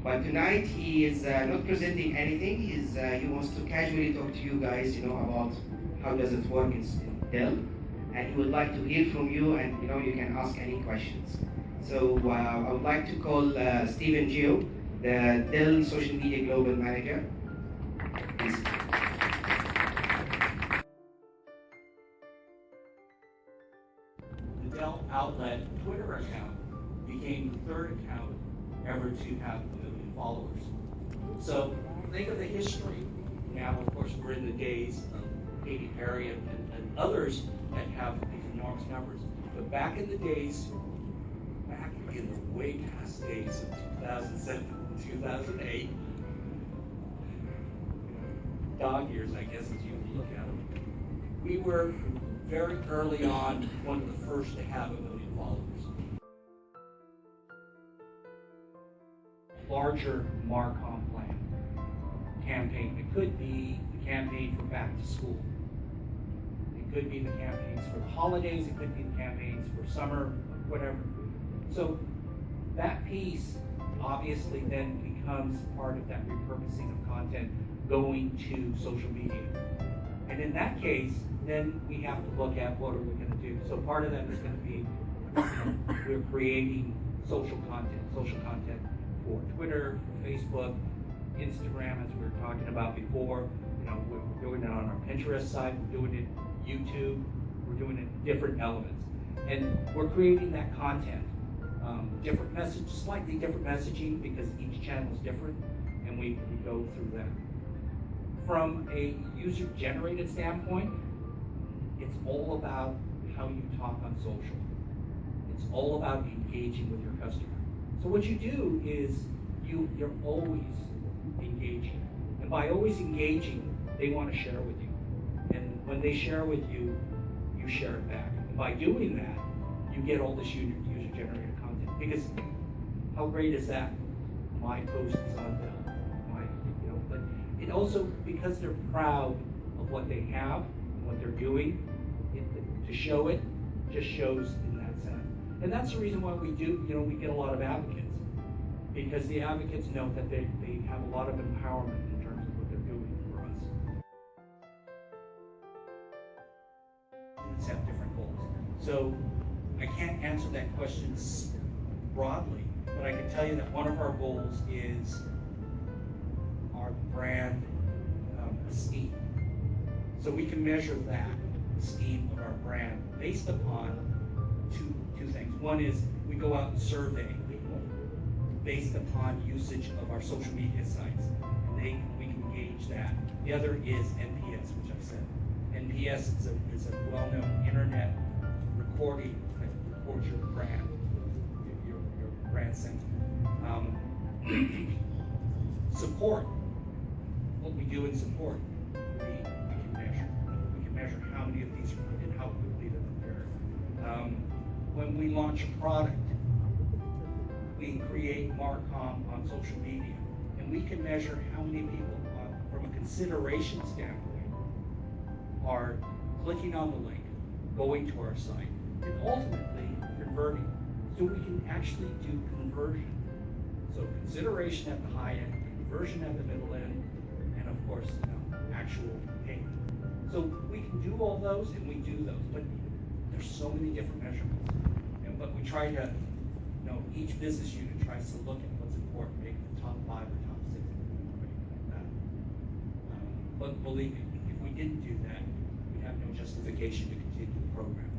But tonight he is not presenting anything. He wants to casually talk to you guys, about how does it work in Dell, and he would like to hear from you, and you can ask any questions. So I would like to call Stephen Gio, the Dell Social Media Global Manager. Please. The Dell Outlet Twitter account became the third account ever to have 1 million followers. So think of the history. Now, of course, we're in the days of Katy Perry and others that have these enormous numbers. But back in the days, back in the way past days of 2007, 2008, dog years, I guess, as you look at them, we were very early on one of the first to have 1 million followers. Larger Marcom plan campaign. It could be the campaign for back to school. It could be the campaigns for the holidays. It could be the campaigns for summer, whatever. So that piece obviously then becomes part of that repurposing of content going to social media. And in that case, then we have to look at what are we going to do. So part of that is going to be we're creating social content for Twitter, for Facebook, Instagram, as we were talking about before. We're doing it on our Pinterest site, we're doing it YouTube, we're doing it in different elements. And we're creating that content. Different message, slightly different messaging because each channel is different, and we go through that. From a user-generated standpoint, it's all about how you talk on social. It's all about engaging with your customer. So what you do is you're always engaging. And by always engaging, they want to share with you. And when they share with you, you share it back. And by doing that, you get all this user-generated content. Because how great is that? My post is on Dell. But it also, because they're proud of what they have and what they're doing, to show it just shows in that sense. And that's the reason why we do, we get a lot of advocates. Because the advocates know that they have a lot of empowerment in terms of what they're doing for us. Students have different goals. So I can't answer that question broadly, but I can tell you that one of our goals is our brand esteem. So we can measure that esteem of our brand based upon two things. One is we go out and survey people based upon usage of our social media sites, and we can gauge that. The other is NPS, which I said. NPS is a well-known internet recording that records your brand, your brand sentiment. Support, what we do in support, we can measure. We can measure how many of these are and how quickly they're repaired. When we launch a product, we create Marcom on social media, and we can measure how many people, from a consideration standpoint, are clicking on the link, going to our site, and ultimately converting. So we can actually do conversion. So consideration at the high end, conversion at the middle end, and of course, actual payment. So we can do all those, and we do those, but there's so many different measurements. But we try to, each business unit tries to look at what's important, maybe the top 5 or top 6, like that. But believe me, if we didn't do that, we'd have no justification to continue the program.